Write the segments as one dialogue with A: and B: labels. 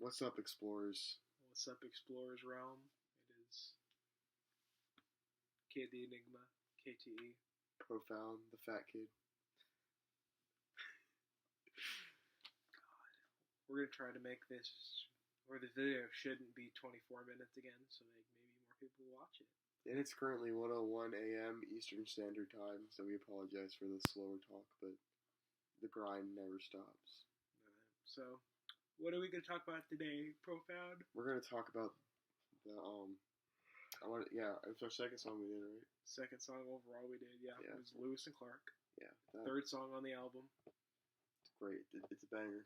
A: What's up, explorers?
B: What's up, Explorers realm? It is Kid the Enigma, KTE.
A: Profound, the fat kid.
B: God, we're gonna try to make this, or the video shouldn't be 24 minutes again, so maybe more people will watch it.
A: And it's currently 1:01 a.m. Eastern Standard Time, so we apologize for the slower talk, but the grind never stops.
B: So, what are we gonna talk about today, Profound?
A: We're gonna talk about the it's our second song we did, right?
B: Second song overall we did, yeah.
A: Yeah.
B: It was Lewis and Clark.
A: Yeah.
B: Third song on the album.
A: It's great. It's a banger.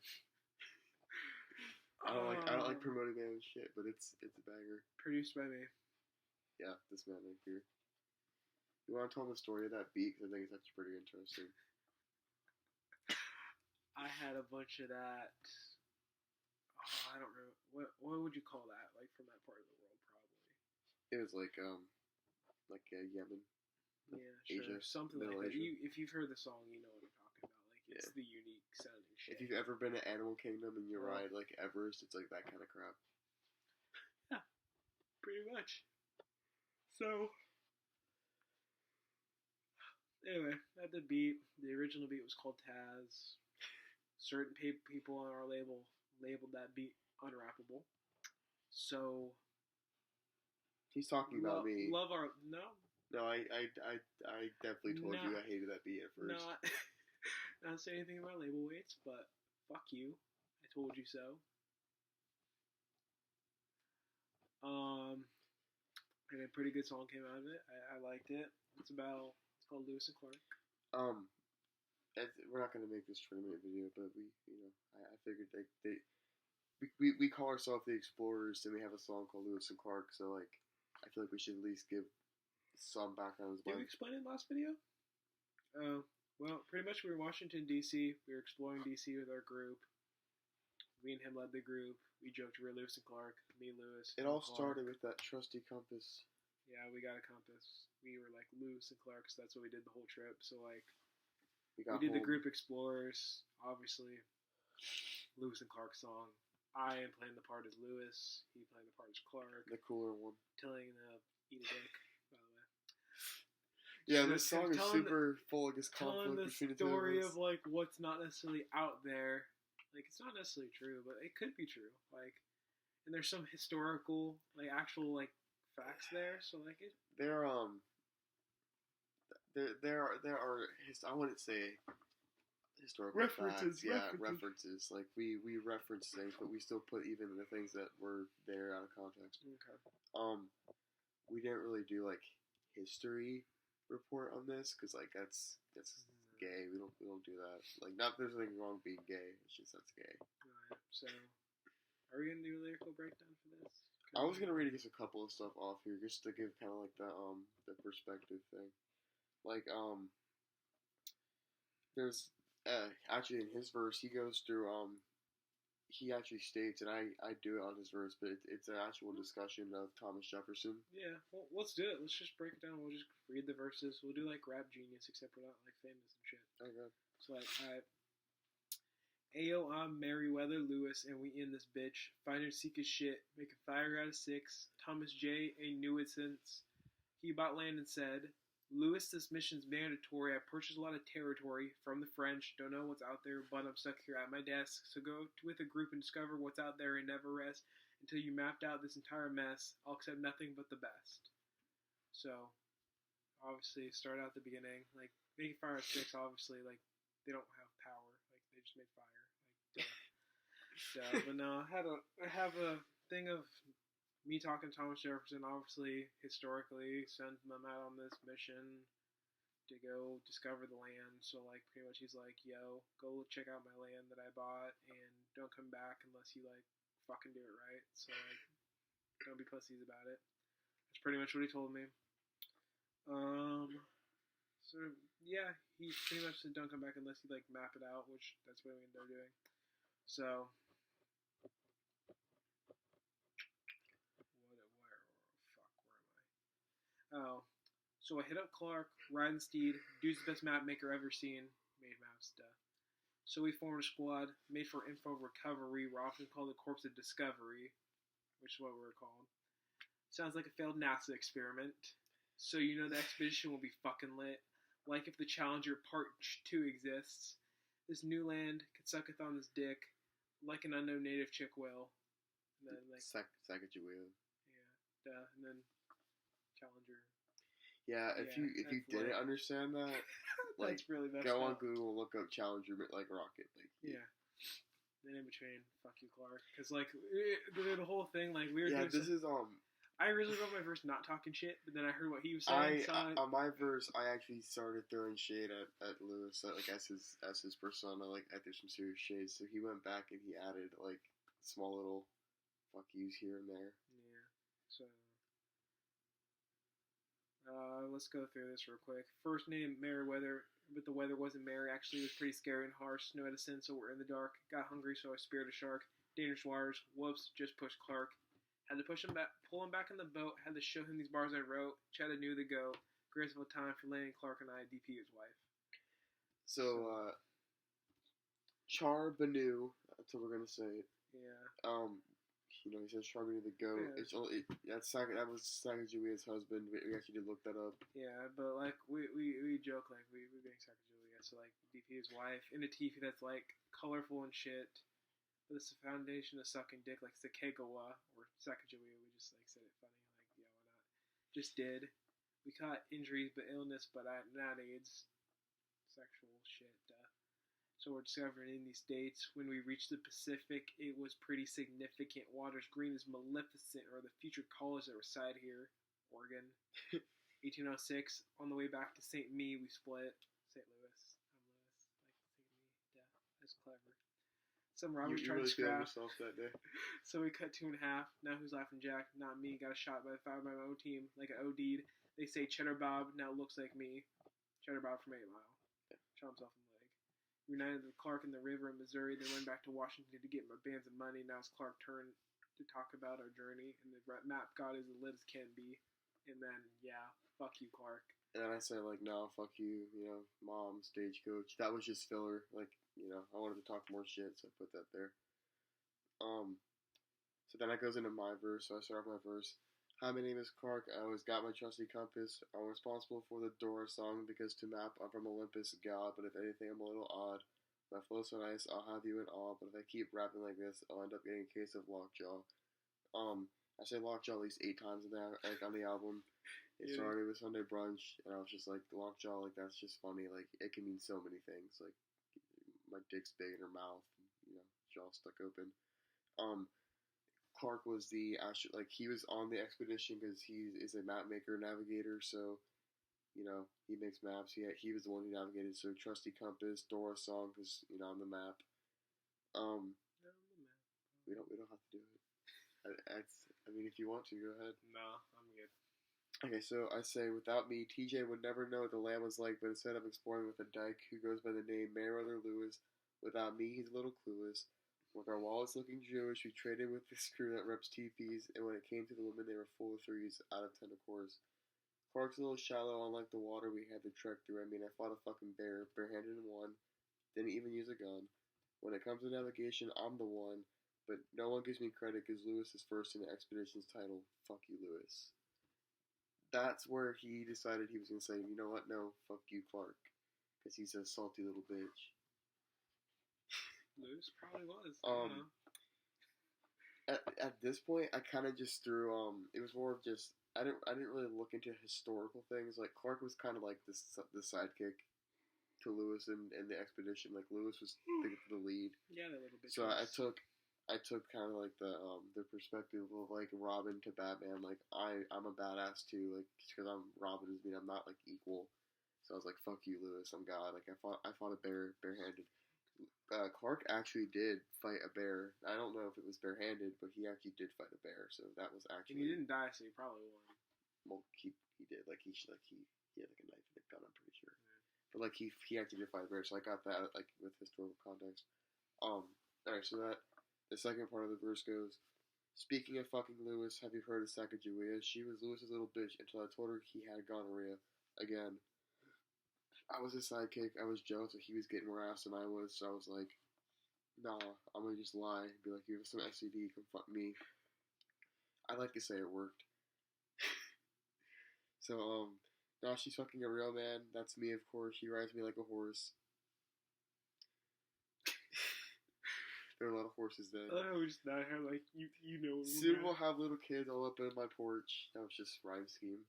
A: I don't like promoting my own shit, but it's a banger.
B: Produced by me.
A: Yeah, this man right here. You want to tell him the story of that beat? Because I think it's actually pretty interesting.
B: I had a bunch of that. Oh, I don't remember. What would you call that? Like from that part of the world, probably.
A: It was like Yemen.
B: Yeah, sure.
A: Asia,
B: Something like
A: Middle
B: that.
A: Asia.
B: If you've heard the song, you know what I'm talking about. Like it's
A: Yeah.
B: the unique sounding shit.
A: If you've ever been to Animal Kingdom and you ride like Everest, it's like that kind of crap.
B: Yeah, pretty much. So, anyway, at the beat, the original beat was called Taz. Certain people on our labeled that beat unrappable. So,
A: He's talking about me.
B: Love our no.
A: No, I definitely told you I hated that beat at first.
B: Not say anything about label weights, but fuck you. I told you so. And a pretty good song came out of it. I liked it. It's called Lewis and Clark.
A: We're not gonna make this 20-minute video, but I figured we call ourselves the Explorers, and we have a song called Lewis and Clark, so like I feel like we should at least give some background as well.
B: Did we explain it in the last video? Well, pretty much we were in Washington, D.C. We were exploring D.C. with our group. Me and him led the group. We joked we were Lewis and Clark. Me, Lewis.
A: It all started with that trusty compass.
B: Yeah, we got a compass. We were like Lewis and Clark, so that's what we did the whole trip. So like, we did the group Explorers, obviously. Lewis and Clark song. I am playing the part as Lewis. He playing the part as Clark.
A: The cooler one.
B: Telling him to eat a dick, by the way.
A: Yeah, this song is super full of this conflict between the two of us.
B: Telling the story of like what's not necessarily out there. Like it's not necessarily true, but it could be true. Like, and there's some historical, like actual like facts there. So like it.
A: There are I wouldn't say historical
B: references.
A: Facts. Yeah, references. Like we reference things, but we still put even the things that were there out of context.
B: Okay.
A: We didn't really do like history report on this because like that's gay. We don't do that. Like not there's anything wrong with being gay. It's just that's gay.
B: Alright. So, are we gonna do a lyrical breakdown for this?
A: I was gonna read just a couple of stuff off here just to give kind of like the perspective thing. Like there's actually in his verse he goes through he actually states, and I do it on his verse, but it's an actual discussion of Thomas Jefferson.
B: Yeah, well, let's do it. Let's just break it down. We'll just read the verses. We'll do like Rap Genius, except we're not like famous and shit.
A: Okay.
B: So like, alright. Ayo, I'm Meriwether Lewis, and we in this bitch. Find and seek his shit. Make a fire out of 6. Thomas J. ain't knew it since. He bought land and said, Lewis, this mission's mandatory. I purchased a lot of territory from the French. Don't know what's out there, but I'm stuck here at my desk. So go with a group and discover what's out there and never rest until you mapped out this entire mess. I'll accept nothing but the best. So, obviously, start out at the beginning. Like, making fire at 6, obviously, like, they don't have power. Like, they just made fire. Like, but no, I have a thing of me talking to Thomas Jefferson, obviously, historically, sent them out on this mission to go discover the land. So, like, pretty much he's like, yo, go check out my land that I bought, and don't come back unless you, like, fucking do it right. So, like, don't be pussies about it. That's pretty much what he told me. So, yeah, he pretty much said don't come back unless you, like, map it out, which that's what we ended up doing. So, oh, so I hit up Clark, riding steed, dude's the best map maker ever seen. Made maps, duh. So we formed a squad made for info recovery. We're often called the Corps of Discovery, which is what we're called. Sounds like a failed NASA experiment. So you know the expedition will be fucking lit. Like if the Challenger Part 2 exists. This new land could sucketh on this dick, like an unknown native chick will. And then like
A: Sacagawea.
B: yeah, duh, and then Challenger.
A: Yeah, if you didn't understand that, like
B: that's really messed
A: go on
B: up.
A: Google, look up Challenger like rocket, like
B: Yeah. Then in between, fuck you, Clark, because like the whole thing, like we were.
A: Yeah, this is
B: I originally wrote my verse not talking shit, but then I heard what he was saying.
A: On my verse, I actually started throwing shade at Lewis, like as his persona. Like I threw some serious shade, so he went back and he added like small little fuck yous here and there.
B: Yeah. So let's go through this real quick. First name Merriweather, but the weather wasn't merry. Actually, it was pretty scary and harsh. Snow had a sin, so we're in the dark. Got hungry, so I speared a shark. Dangerous waters. Whoops, just pushed Clark. Had to push him back, pull him back in the boat. Had to show him these bars I wrote. Chad knew the go. Graceful time for landing Clark and I, DP his wife.
A: So, Char Banu, that's what we're gonna say it.
B: Yeah.
A: He says Char Banu the goat.
B: Yeah.
A: That was Sacagawea's husband. We actually did look that up.
B: Yeah, but like we joke like we being Sacagawea, so like DP his wife in a teepee that's like colorful and shit. But it's the foundation of sucking dick, like Sacagawea or Sacagawea. We just like said it funny, like yeah, why not? Just did. We caught injuries, but illness, but not AIDS. Sexual shit. So we're discovering in these states. When we reached the Pacific, it was pretty significant. Waters green as Maleficent, or the future college that reside here, Oregon. 1806. On the way back to St. Me, we split. St. Louis. I'm Louis. Like St. Me. Yeah, that's clever. Some robbers tried to scrap.
A: Yourself that day.
B: So we cut 2 1/2. Now who's laughing, Jack? Not me. Got a shot by my own team, like an OD'd. They say Cheddar Bob now looks like me. Cheddar Bob from 8 Mile. Shot himself in the leg. Reunited with Clark in the river in Missouri. Then went back to Washington to get my bands of money. Now it's Clark's turn to talk about our journey. And the map god is as lit as can be. And then, yeah, fuck you, Clark.
A: And then I said, like, no, fuck you, mom, stagecoach. That was just filler. Like, I wanted to talk more shit, so I put that there. So then it goes into my verse. So I start off my verse. Hi, my name is Clark. I always got my trusty compass. I'm responsible for the Dora song because to map, I'm from Olympus, God. But if anything, I'm a little odd. My flow's so nice, I'll have you in awe. But if I keep rapping like this, I'll end up getting a case of lockjaw. I say lockjaw at least 8 times on the album. It started with Sunday brunch, and I was just like, lockjaw, like that's just funny. Like it can mean so many things. Like my dick's big in her mouth, jaw stuck open. Clark was he was on the expedition because he is a map maker, navigator. So, he makes maps. He was the one who navigated. So trusty compass, Dora song, because on the map. We don't have to do it. I mean, if you want to, go ahead.
B: No, I'm good.
A: Okay, so I say, without me, TJ would never know what the land was like, but instead of exploring with a dyke who goes by the name Meriwether Lewis, without me, he's a little clueless. With our wallets looking Jewish, we traded with this crew that reps TPs, and when it came to the women, they were full of 3s out of 10, of course. Clark's a little shallow, unlike the water we had to trek through. I mean, I fought a fucking bear, barehanded and won. Didn't even use a gun. When it comes to navigation, I'm the one, but no one gives me credit because Lewis is first in the expedition's title. Fuck you, Lewis. That's where he decided he was going to say, you know what, no, fuck you, Clark. Because he's a salty little bitch.
B: Lewis probably was.
A: At this point, I kind of just threw, it was more of just, I didn't really look into historical things. Like, Clark was kind of like the sidekick to Lewis and the expedition. Like, Lewis was the lead.
B: Yeah, a little bit.
A: So I took kind of like the perspective of like Robin to Batman. Like I'm a badass too. Like just because I'm Robin doesn't mean I'm not like equal. So I was like, fuck you, Lewis. I'm God. Like I fought a bear barehanded. Clark actually did fight a bear. I don't know if it was barehanded, but he actually did fight a bear. So that was actually.
B: And he didn't die, so he probably won.
A: Well, he did. Like he had like a knife and a gun. I'm pretty sure. But like he actually did fight a bear. So I got that like with historical context. All right. So that. The second part of the verse goes, speaking of fucking Lewis, have you heard of Sacagawea? She was Lewis's little bitch until I told her he had gonorrhea. Again. I was his sidekick. I was jealous that he was getting more ass than I was, so I was like, nah, I'm gonna just lie. Be like, you have some STD, come fuck me. I like to say it worked. So, now she's fucking a real man. That's me, of course. She rides me like a horse. There are a lot of horses then.
B: Oh, just not have, like, you know.
A: Soon we'll have little kids all up in my porch. That was just rhyme scheme.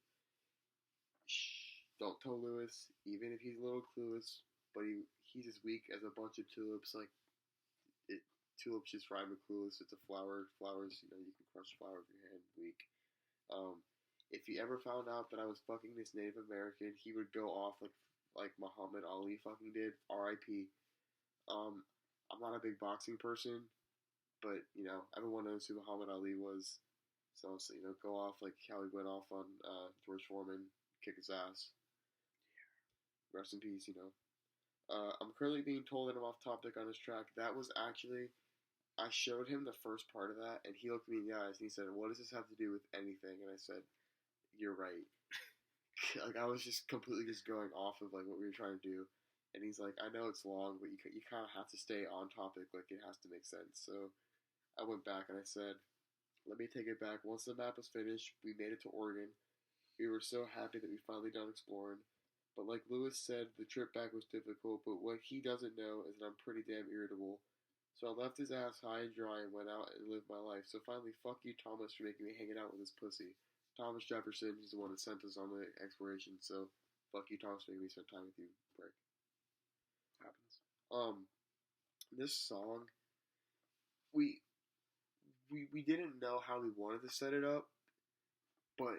A: Shh. Don't tell Lewis, even if he's a little clueless, but he's as weak as a bunch of tulips. Like, tulips just rhyme with clueless. It's a flower. Flowers, you can crush a flower with your hand. Weak. If he ever found out that I was fucking this Native American, he would go off like Muhammad Ali fucking did. R.I.P. I'm not a big boxing person, but everyone knows who Muhammad Ali was. So go off like how he went off on George Foreman, kick his ass. Rest in peace. I'm currently being told that I'm off topic on this track. That was actually, I showed him the first part of that, and he looked me in the eyes and he said, "What does this have to do with anything?" And I said, "You're right." Like I was just completely just going off of like what we were trying to do. And he's like, I know it's long, but you kind of have to stay on topic. Like, it has to make sense. So I went back and I said, let me take it back. Once the map was finished, we made it to Oregon. We were so happy that we finally done exploring. But like Lewis said, the trip back was difficult. But what he doesn't know is that I'm pretty damn irritable. So I left his ass high and dry and went out and lived my life. So finally, fuck you, Thomas, for making me hanging out with his pussy. Thomas Jefferson, he's the one that sent us on the exploration. So fuck you, Thomas, for making me spend time with you. Break. Happens. This song, we didn't know how we wanted to set it up, but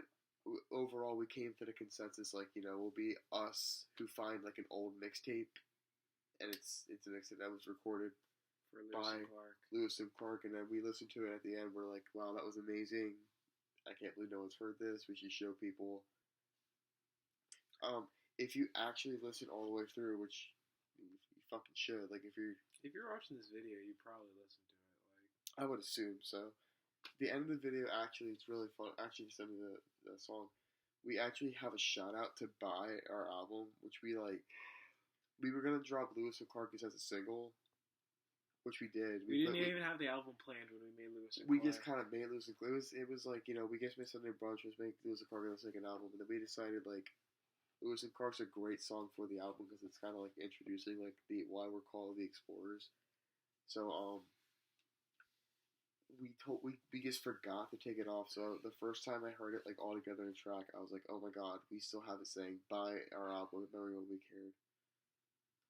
A: overall we came to the consensus like we'll be us who find like an old mixtape, and it's a mixtape that was recorded by Lewis and Clark, and then we listened to it at the end. We're like, wow, that was amazing. I can't believe no one's heard this. We should show people. If you actually listen all the way through, which you fucking should. Like if you're
B: watching this video, you probably listen to it.
A: I would assume so. The end of the video actually, it's really fun. Actually, send me the song. We actually have a shout out to buy our album, which we like. We were gonna drop Lewis and Clark as a single, which we did.
B: We didn't even have the album planned when we made Lewis and
A: Clark. We
B: just
A: kind of made Lewis and Clark. It was like we guess made Sunday brunch was make Lewis and Clark as like an album, and then we decided like. Lewis and Clark's a great song for the album because it's kind of like introducing like why we're called the Explorers. So we just forgot to take it off. So the first time I heard it like all together in track, I was like, oh my god, we still have it saying buy our album if everyone we cared.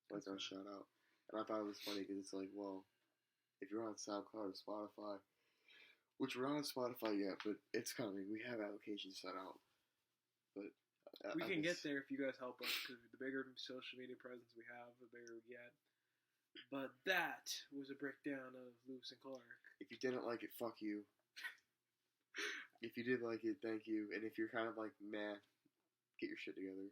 A: Like our shout out, and I thought it was funny because it's like, well, if you're on SoundCloud or Spotify, which we're not on Spotify yet, but it's coming. We have applications set out, but.
B: We can get there if you guys help us, because the bigger social media presence we have, the bigger we get. But that was a breakdown of Lewis and Clark.
A: If you didn't like it, fuck you. If you did like it, thank you. And if you're kind of like, meh, get your shit together.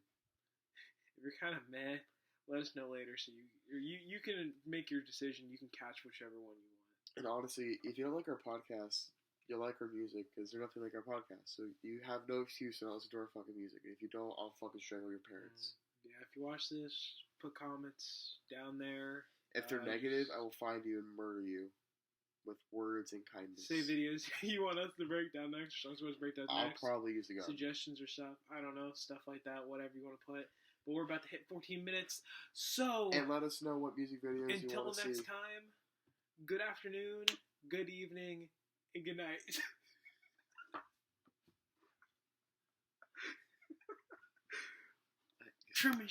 B: If you're kind of meh, let us know later so you can make your decision. You can catch whichever one you want.
A: And honestly, if you don't like our podcast, you'll like our music, because there's nothing like our podcast. So you have no excuse to not listen to our fucking music. And if you don't, I'll fucking strangle your parents.
B: Yeah, if you watch this, put comments down there.
A: If they're negative, I will find you and murder you with words and kindness.
B: Say videos you want us to break down next, or songs you want us to break down next.
A: I'll probably use a gun.
B: Suggestions or stuff. I don't know, stuff like that, whatever you want to put. But we're about to hit 14 minutes, so...
A: And let us know what music videos you want to see.
B: Until next time, good afternoon, good evening, and good night. Truman